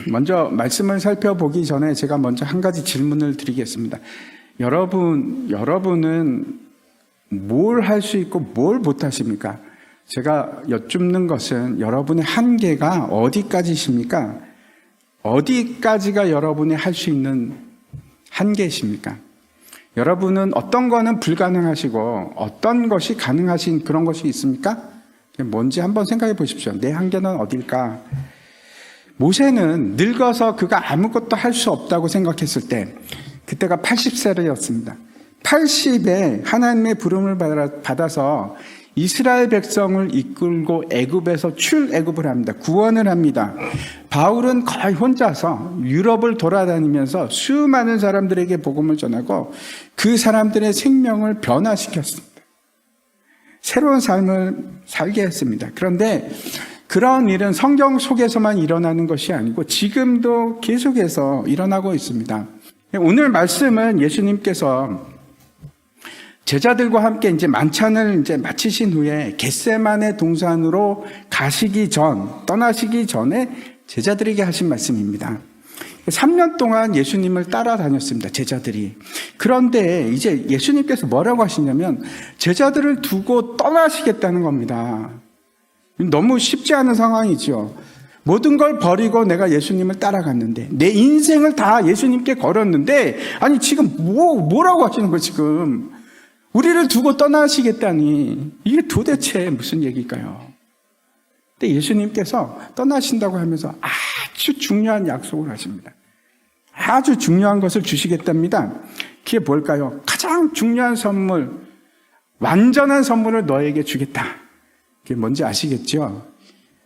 먼저 말씀을 살펴보기 전에 제가 먼저 한 가지 질문을 드리겠습니다. 여러분은 뭘 할 수 있고 뭘 못하십니까? 제가 여쭙는 것은 여러분의 한계가 어디까지십니까? 어디까지가 여러분이 할 수 있는 한계십니까? 여러분은 어떤 거는 불가능하시고 어떤 것이 가능하신 그런 것이 있습니까? 뭔지 한번 생각해 보십시오. 내 한계는 어딜까? 모세는 늙어서 그가 아무것도 할 수 없다고 생각했을 때 그때가 80세였습니다. 80에 하나님의 부름을 받아서 이스라엘 백성을 이끌고 애굽에서 출애굽을 합니다. 구원을 합니다. 바울은 거의 혼자서 유럽을 돌아다니면서 수많은 사람들에게 복음을 전하고 그 사람들의 생명을 변화시켰습니다. 새로운 삶을 살게 했습니다. 그런데 그런 일은 성경 속에서만 일어나는 것이 아니고 지금도 계속해서 일어나고 있습니다. 오늘 말씀은 예수님께서 제자들과 함께 이제 만찬을 마치신 후에 겟세마네 동산으로 떠나시기 전에 제자들에게 하신 말씀입니다. 3년 동안 예수님을 따라다녔습니다, 제자들이. 그런데 이제 예수님께서 뭐라고 하시냐면 제자들을 두고 떠나시겠다는 겁니다. 너무 쉽지 않은 상황이죠. 모든 걸 버리고 내가 예수님을 따라갔는데, 내 인생을 다 예수님께 걸었는데, 아니 지금 뭐라고 하시는 거예요 지금? 우리를 두고 떠나시겠다니, 이게 도대체 무슨 얘기일까요? 근데 예수님께서 떠나신다고 하면서 아주 중요한 약속을 하십니다. 아주 중요한 것을 주시겠답니다. 그게 뭘까요? 가장 중요한 선물, 완전한 선물을 너에게 주겠다. 그게 뭔지 아시겠죠?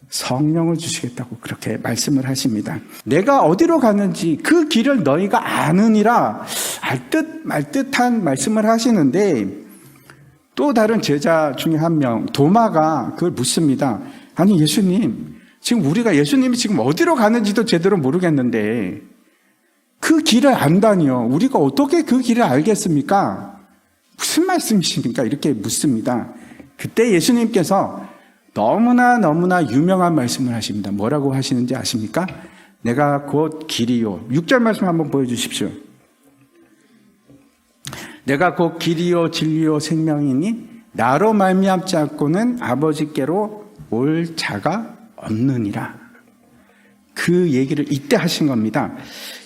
성령을 주시겠다고 그렇게 말씀을 하십니다. 내가 어디로 가는지 그 길을 너희가 아느니라, 알 듯 말 듯한 말씀을 하시는데, 또 다른 제자 중에 한 명, 도마가 그걸 묻습니다. 아니 예수님, 지금 우리가 예수님이 지금 어디로 가는지도 제대로 모르겠는데 그 길을 안다니요, 우리가 어떻게 그 길을 알겠습니까? 무슨 말씀이십니까? 이렇게 묻습니다. 그때 예수님께서 너무나 유명한 말씀을 하십니다. 뭐라고 하시는지 아십니까? 내가 곧 길이요. 6절 말씀 한번 보여주십시오. 내가 곧 길이요 진리요 생명이니 나로 말미암지 않고는 아버지께로 올 자가 없느니라. 그 얘기를 이때 하신 겁니다.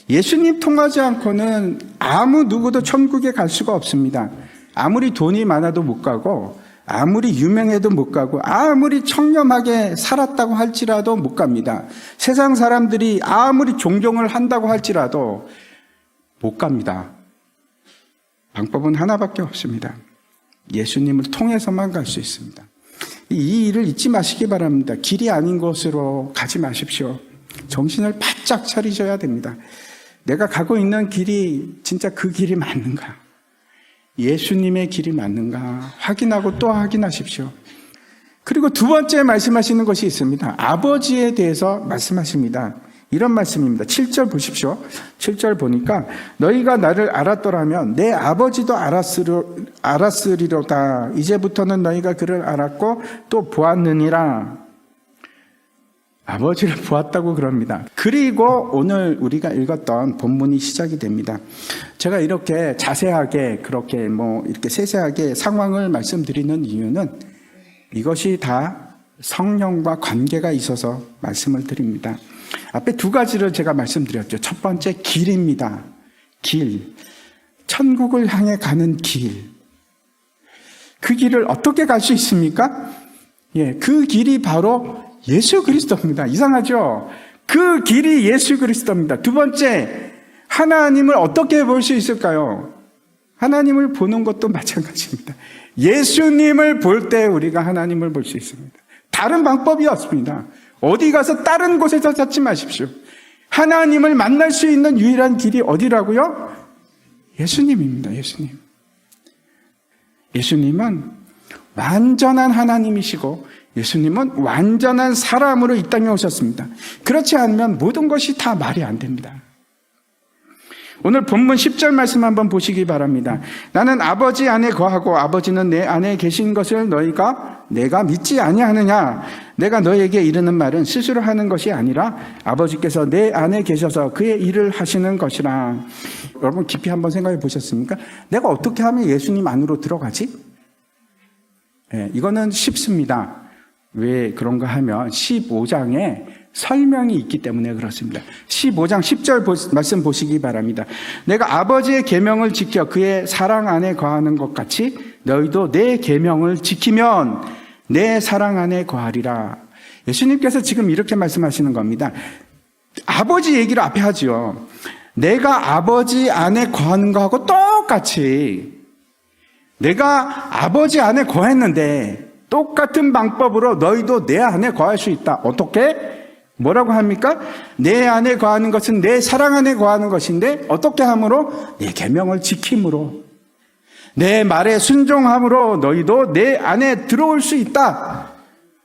예수님 통하지 않고는 아무 누구도 천국에 갈 수가 없습니다. 아무리 돈이 많아도 못 가고, 아무리 유명해도 못 가고, 아무리 청렴하게 살았다고 할지라도 못 갑니다. 세상 사람들이 아무리 존경을 한다고 할지라도 못 갑니다. 방법은 하나밖에 없습니다. 예수님을 통해서만 갈 수 있습니다. 이 일을 잊지 마시기 바랍니다. 길이 아닌 곳으로 가지 마십시오. 정신을 바짝 차리셔야 됩니다. 내가 가고 있는 길이 진짜 그 길이 맞는가? 예수님의 길이 맞는가? 확인하고 또 확인하십시오. 그리고 두 번째 말씀하시는 것이 있습니다. 아버지에 대해서 말씀하십니다. 이런 말씀입니다. 7절 보십시오. 7절 보니까 너희가 나를 알았더라면 내 아버지도 알았으리로다. 이제부터는 너희가 그를 알았고 또 보았느니라. 아버지를 보았다고 그럽니다. 그리고 오늘 우리가 읽었던 본문이 시작이 됩니다. 제가 이렇게 자세하게 그렇게 이렇게 세세하게 상황을 말씀드리는 이유는 이것이 다 성령과 관계가 있어서 말씀을 드립니다. 앞에 두 가지를 제가 말씀드렸죠. 첫 번째 길입니다. 길. 천국을 향해 가는 길. 그 길을 어떻게 갈 수 있습니까? 그 길이 바로 예수 그리스도입니다. 이상하죠? 그 길이 예수 그리스도입니다. 두 번째, 하나님을 어떻게 볼 수 있을까요? 하나님을 보는 것도 마찬가지입니다. 예수님을 볼 때 우리가 하나님을 볼 수 있습니다. 다른 방법이 없습니다. 어디 가서 다른 곳에서 찾지 마십시오. 하나님을 만날 수 있는 유일한 길이 어디라고요? 예수님입니다. 예수님. 예수님은 완전한 하나님이시고 예수님은 완전한 사람으로 이 땅에 오셨습니다. 그렇지 않으면 모든 것이 다 말이 안 됩니다. 오늘 본문 10절 말씀 한번 보시기 바랍니다. 나는 아버지 안에 거하고 아버지는 내 안에 계신 것을 내가 믿지 아니하느냐. 내가 너에게 이르는 말은 스스로 하는 것이 아니라 아버지께서 내 안에 계셔서 그의 일을 하시는 것이라. 여러분 깊이 한번 생각해 보셨습니까? 내가 어떻게 하면 예수님 안으로 들어가지? 이거는 쉽습니다. 왜 그런가 하면 15장에 설명이 있기 때문에 그렇습니다. 15장 10절 말씀 보시기 바랍니다. 내가 아버지의 계명을 지켜 그의 사랑 안에 거하는 것 같이 너희도 내 계명을 지키면 내 사랑 안에 거하리라. 예수님께서 지금 이렇게 말씀하시는 겁니다. 아버지 얘기를 앞에 하죠. 내가 아버지 안에 거하는 거하고 똑같이 내가 아버지 안에 거했는데 똑같은 방법으로 너희도 내 안에 거할 수 있다. 어떻게? 뭐라고 합니까? 내 안에 거하는 것은 내 사랑 안에 거하는 것인데 어떻게 함으로? 내 계명을 지킴으로, 내 말에 순종함으로 너희도 내 안에 들어올 수 있다.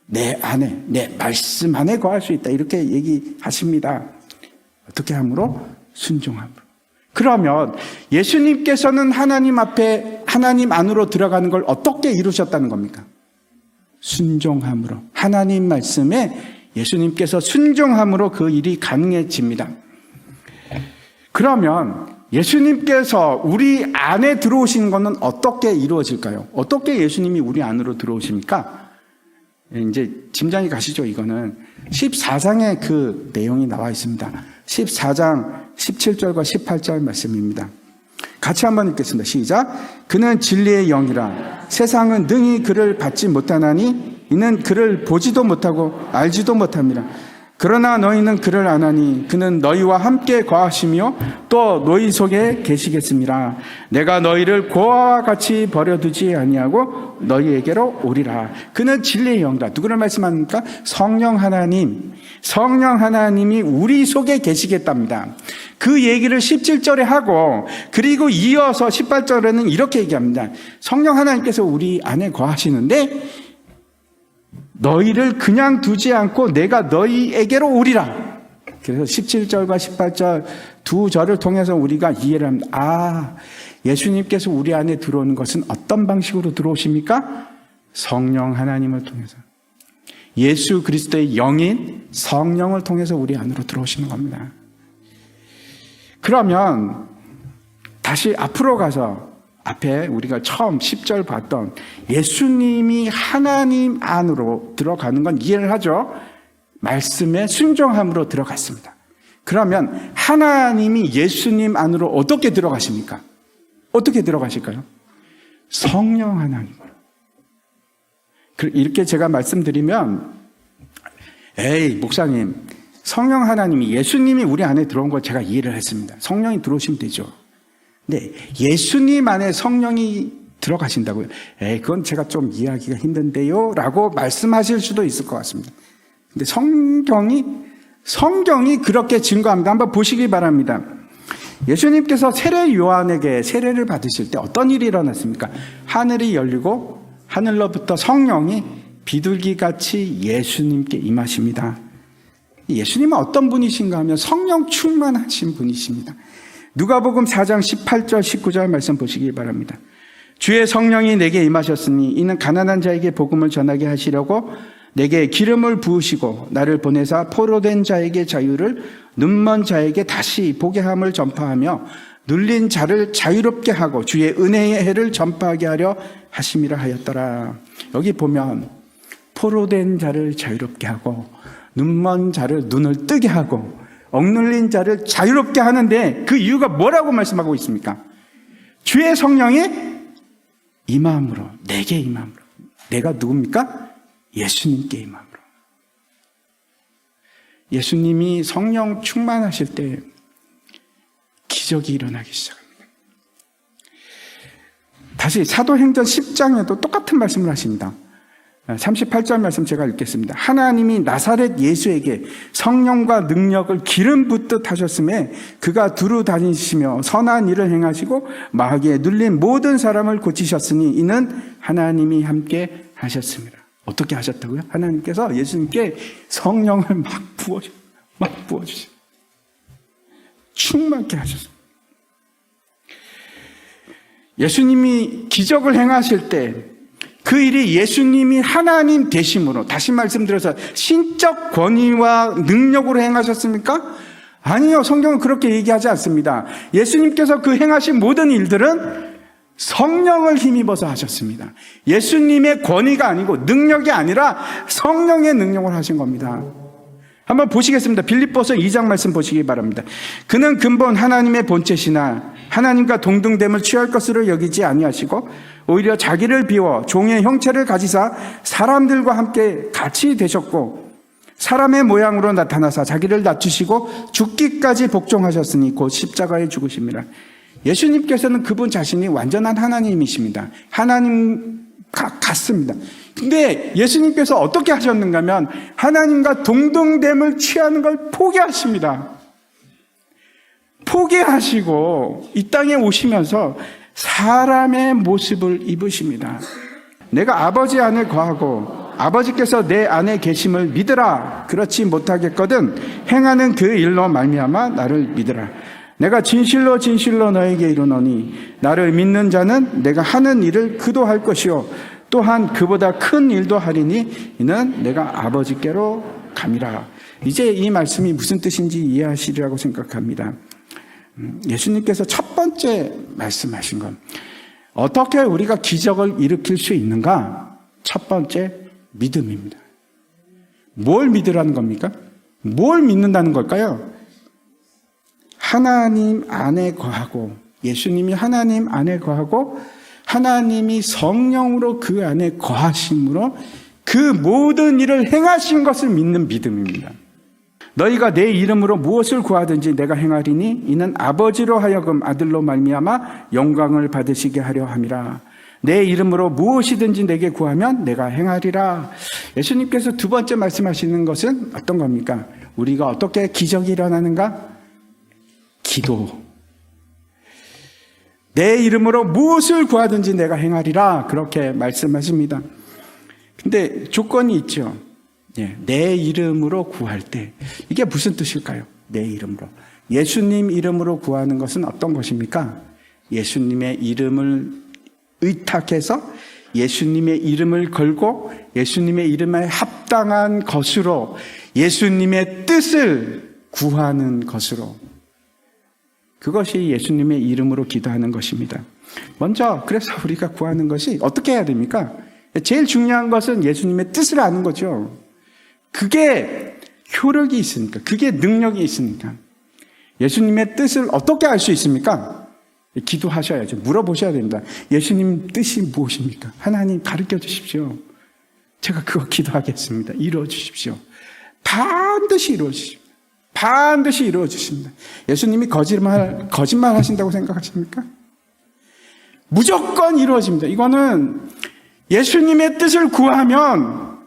내 안에, 내 말씀 안에 거할 수 있다. 이렇게 얘기하십니다. 어떻게 함으로? 순종함으로. 그러면 예수님께서는 하나님 앞에, 하나님 안으로 들어가는 걸 어떻게 이루셨다는 겁니까? 순종함으로. 하나님 말씀에 예수님께서 순종함으로 그 일이 가능해집니다. 그러면 예수님께서 우리 안에 들어오신 것은 어떻게 이루어질까요? 어떻게 예수님이 우리 안으로 들어오십니까? 이제 짐작이 가시죠. 이거는 14장에 그 내용이 나와 있습니다. 14장 17절과 18절 말씀입니다. 같이 한번 읽겠습니다. 시작. 그는 진리의 영이라 세상은 능히 그를 받지 못하나니 이는 그를 보지도 못하고 알지도 못합니다. 그러나 너희는 그를 아나니 그는 너희와 함께 거하시며 또 너희 속에 계시겠습니다. 내가 너희를 고아와 같이 버려두지 아니하고 너희에게로 오리라. 그는 진리의 영이다. 누구를 말씀합니까? 성령 하나님. 성령 하나님이 우리 속에 계시겠답니다. 그 얘기를 17절에 하고 그리고 이어서 18절에는 이렇게 얘기합니다. 성령 하나님께서 우리 안에 거하시는데 너희를 그냥 두지 않고 내가 너희에게로 오리라. 그래서 17절과 18절 두 절을 통해서 우리가 이해를 합니다. 아, 예수님께서 우리 안에 들어오는 것은 어떤 방식으로 들어오십니까? 성령 하나님을 통해서. 예수 그리스도의 영인 성령을 통해서 우리 안으로 들어오시는 겁니다. 그러면 다시 앞으로 가서 앞에 우리가 처음 10절 봤던 예수님이 하나님 안으로 들어가는 건 이해를 하죠. 말씀에 순종함으로 들어갔습니다. 그러면 하나님이 예수님 안으로 어떻게 들어가십니까? 어떻게 들어가실까요? 성령 하나님으로. 이렇게 제가 말씀드리면 에이 목사님, 성령 하나님이 예수님이 우리 안에 들어온 걸 제가 이해를 했습니다. 성령이 들어오시면 되죠. 네, 예수님 안에 성령이 들어가신다고요? 그건 제가 좀 이해하기가 힘든데요 라고 말씀하실 수도 있을 것 같습니다. 근데 성경이 그렇게 증거합니다. 한번 보시기 바랍니다. 예수님께서 세례 요한에게 세례를 받으실 때 어떤 일이 일어났습니까? 하늘이 열리고 하늘로부터 성령이 비둘기같이 예수님께 임하십니다. 예수님은 어떤 분이신가 하면 성령 충만하신 분이십니다. 누가복음 4장 18절 19절 말씀 보시기 바랍니다. 주의 성령이 내게 임하셨으니 이는 가난한 자에게 복음을 전하게 하시려고 내게 기름을 부으시고 나를 보내사 포로된 자에게 자유를 눈먼 자에게 다시 보게 함을 전파하며 눌린 자를 자유롭게 하고 주의 은혜의 해를 전파하게 하려 하심이라 하였더라. 여기 보면 포로된 자를 자유롭게 하고 눈먼 자를 눈을 뜨게 하고 억눌린 자를 자유롭게 하는데 그 이유가 뭐라고 말씀하고 있습니까? 주의 성령이 임함으로, 내게 임함으로. 내가 누굽니까? 예수님께 임함으로. 예수님이 성령 충만하실 때 기적이 일어나기 시작합니다. 다시 사도행전 10장에도 똑같은 말씀을 하십니다. 38절 말씀 제가 읽겠습니다. 하나님이 나사렛 예수에게 성령과 능력을 기름 붓듯 하셨음에 그가 두루 다니시며 선한 일을 행하시고 마귀에 눌린 모든 사람을 고치셨으니 이는 하나님이 함께 하셨습니다. 어떻게 하셨다고요? 하나님께서 예수님께 성령을 막 부어주세요. 충만케 하셨어요. 예수님이 기적을 행하실 때 그 일이 예수님이 하나님 되심으로, 다시 말씀드려서 신적 권위와 능력으로 행하셨습니까? 아니요. 성경은 그렇게 얘기하지 않습니다. 예수님께서 그 행하신 모든 일들은 성령을 힘입어서 하셨습니다. 예수님의 권위가 아니고 능력이 아니라 성령의 능력을 하신 겁니다. 한번 보시겠습니다. 빌립보서 2장 말씀 보시기 바랍니다. 그는 근본 하나님의 본체시나 하나님과 동등됨을 취할 것으로 여기지 아니하시고 오히려 자기를 비워 종의 형체를 가지사 사람들과 함께 같이 되셨고 사람의 모양으로 나타나사 자기를 낮추시고 죽기까지 복종하셨으니 곧 십자가에 죽으심이라. 예수님께서는 그분 자신이 완전한 하나님이십니다. 하나님 같습니다. 근데 예수님께서 어떻게 하셨는가 하면 하나님과 동등됨을 취하는 걸 포기하십니다. 포기하시고 이 땅에 오시면서 사람의 모습을 입으십니다. 내가 아버지 안에 거하고 아버지께서 내 안에 계심을 믿으라. 그렇지 못하겠거든 행하는 그 일로 말미암아 나를 믿으라. 내가 진실로 진실로 너에게 이르노니 나를 믿는 자는 내가 하는 일을 그도 할 것이요 또한 그보다 큰 일도 하리니 이는 내가 아버지께로 감이라. 이제 이 말씀이 무슨 뜻인지 이해하시리라고 생각합니다. 예수님께서 첫 번째 말씀하신 건 어떻게 우리가 기적을 일으킬 수 있는가? 첫 번째 믿음입니다. 뭘 믿으라는 겁니까? 뭘 믿는다는 걸까요? 하나님 안에 거하고 예수님이 하나님 안에 거하고 하나님이 성령으로 그 안에 거하심으로 그 모든 일을 행하신 것을 믿는 믿음입니다. 너희가 내 이름으로 무엇을 구하든지 내가 행하리니 이는 아버지로 하여금 아들로 말미암아 영광을 받으시게 하려 함이라. 내 이름으로 무엇이든지 내게 구하면 내가 행하리라. 예수님께서 두 번째 말씀하시는 것은 어떤 겁니까? 우리가 어떻게 기적이 일어나는가? 기도. 내 이름으로 무엇을 구하든지 내가 행하리라. 그렇게 말씀하십니다. 근데 조건이 있죠. 내 이름으로 구할 때 이게 무슨 뜻일까요? 내 이름으로. 예수님 이름으로 구하는 것은 어떤 것입니까? 예수님의 이름을 의탁해서 예수님의 이름을 걸고 예수님의 이름에 합당한 것으로 예수님의 뜻을 구하는 것으로, 그것이 예수님의 이름으로 기도하는 것입니다. 먼저 그래서 우리가 구하는 것이 어떻게 해야 됩니까? 제일 중요한 것은 예수님의 뜻을 아는 거죠. 그게 효력이 있으니까, 그게 능력이 있으니까. 예수님의 뜻을 어떻게 알 수 있습니까? 기도하셔야죠. 물어보셔야 됩니다. 예수님 뜻이 무엇입니까? 하나님 가르쳐 주십시오. 제가 그거 기도하겠습니다. 이루어 주십시오. 반드시 이루어 주십시오. 반드시 이루어 주십니다. 예수님이 거짓말 하신다고 생각하십니까? 무조건 이루어집니다. 이거는 예수님의 뜻을 구하면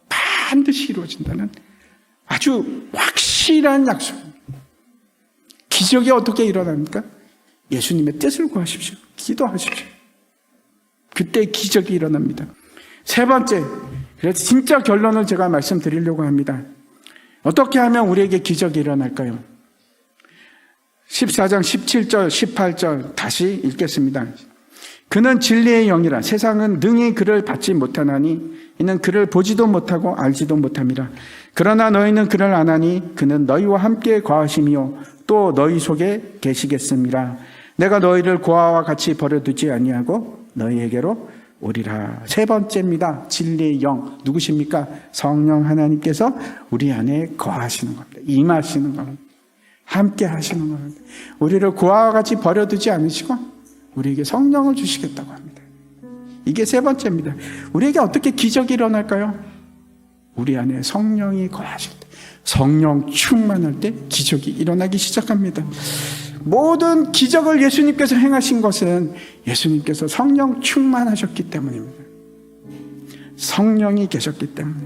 반드시 이루어진다는 아주 확실한 약속입니다. 기적이 어떻게 일어납니까? 예수님의 뜻을 구하십시오. 기도하십시오. 그때 기적이 일어납니다. 세 번째, 그래서 진짜 결론을 제가 말씀드리려고 합니다. 어떻게 하면 우리에게 기적이 일어날까요? 14장 17절 18절 다시 읽겠습니다. 그는 진리의 영이라 세상은 능히 그를 받지 못하나니 이는 그를 보지도 못하고 알지도 못함이라. 그러나 너희는 그를 아나니 그는 너희와 함께 거하심이요 또 너희 속에 계시겠습니다. 내가 너희를 고아와 같이 버려두지 아니하고 너희에게로 오리라. 세 번째입니다. 진리의 영. 누구십니까? 성령 하나님께서 우리 안에 거하시는 겁니다. 임하시는 겁니다. 함께 하시는 겁니다. 우리를 고아와 같이 버려두지 않으시고 우리에게 성령을 주시겠다고 합니다. 이게 세 번째입니다. 우리에게 어떻게 기적이 일어날까요? 우리 안에 성령이 거하실 때, 성령 충만할 때 기적이 일어나기 시작합니다. 모든 기적을 예수님께서 행하신 것은 예수님께서 성령 충만하셨기 때문입니다. 성령이 계셨기 때문에,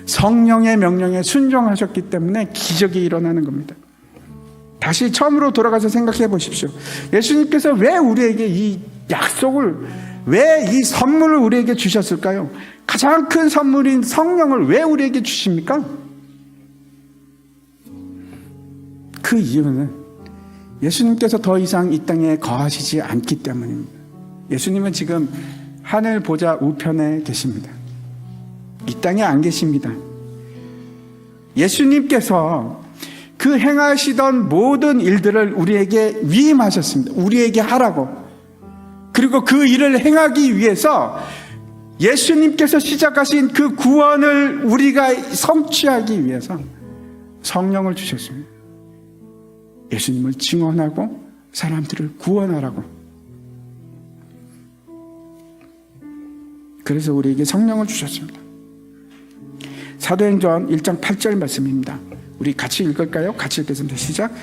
성령의 명령에 순종하셨기 때문에 기적이 일어나는 겁니다. 다시 처음으로 돌아가서 생각해 보십시오. 예수님께서 왜 우리에게 이 약속을, 왜 이 선물을 우리에게 주셨을까요? 가장 큰 선물인 성령을 왜 우리에게 주십니까? 그 이유는 예수님께서 더 이상 이 땅에 거하시지 않기 때문입니다. 예수님은 지금 하늘 보좌 우편에 계십니다. 이 땅에 안 계십니다. 예수님께서 그 행하시던 모든 일들을 우리에게 위임하셨습니다. 우리에게 하라고. 그리고 그 일을 행하기 위해서 예수님께서 시작하신 그 구원을 우리가 성취하기 위해서 성령을 주셨습니다. 예수님을 증언하고 사람들을 구원하라고. 그래서 우리에게 성령을 주셨습니다. 사도행전 1장 8절 말씀입니다. 우리 같이 읽을까요? 같이 읽겠습니다. 시작.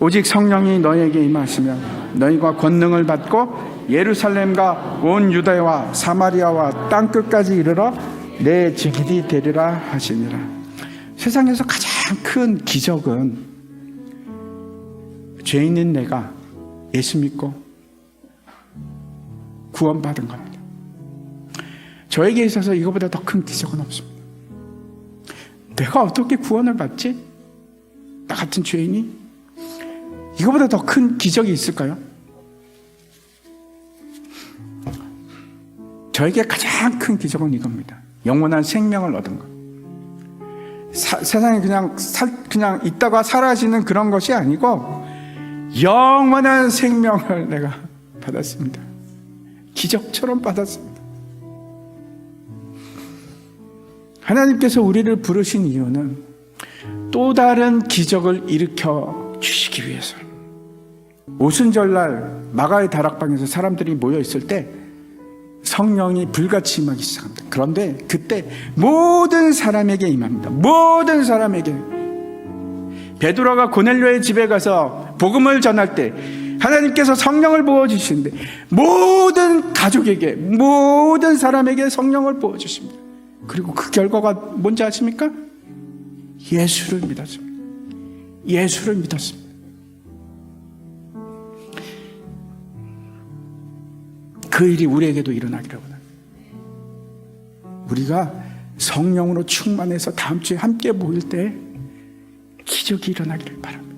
오직 성령이 너희에게 임하시면 너희가 권능을 받고 예루살렘과 온 유다와 사마리아와 땅끝까지 이르러 내 증인이 되리라 하시니라. 세상에서 가장 큰 기적은 죄 있는 내가 예수 믿고 구원받은 겁니다. 저에게 있어서 이거보다 더 큰 기적은 없습니다. 내가 어떻게 구원을 받지? 나 같은 죄인이? 이거보다 더 큰 기적이 있을까요? 저에게 가장 큰 기적은 이겁니다. 영원한 생명을 얻은 것. 세상에 그냥 있다가 사라지는 그런 것이 아니고 영원한 생명을 내가 받았습니다. 기적처럼 받았습니다. 하나님께서 우리를 부르신 이유는 또 다른 기적을 일으켜 주시기 위해서. 오순절날 마가의 다락방에서 사람들이 모여 있을 때 성령이 불같이 임하기 시작합니다. 그런데 그때 모든 사람에게 임합니다. 모든 사람에게. 베드로가 고넬료의 집에 가서 복음을 전할 때 하나님께서 성령을 부어주시는데 모든 가족에게, 모든 사람에게 성령을 부어주십니다. 그리고 그 결과가 뭔지 아십니까? 예수를 믿었습니다. 예수를 믿었습니다. 그 일이 우리에게도 일어나기를 원합니다. 우리가 성령으로 충만해서 다음 주에 함께 모일 때 기적이 일어나기를 바랍니다.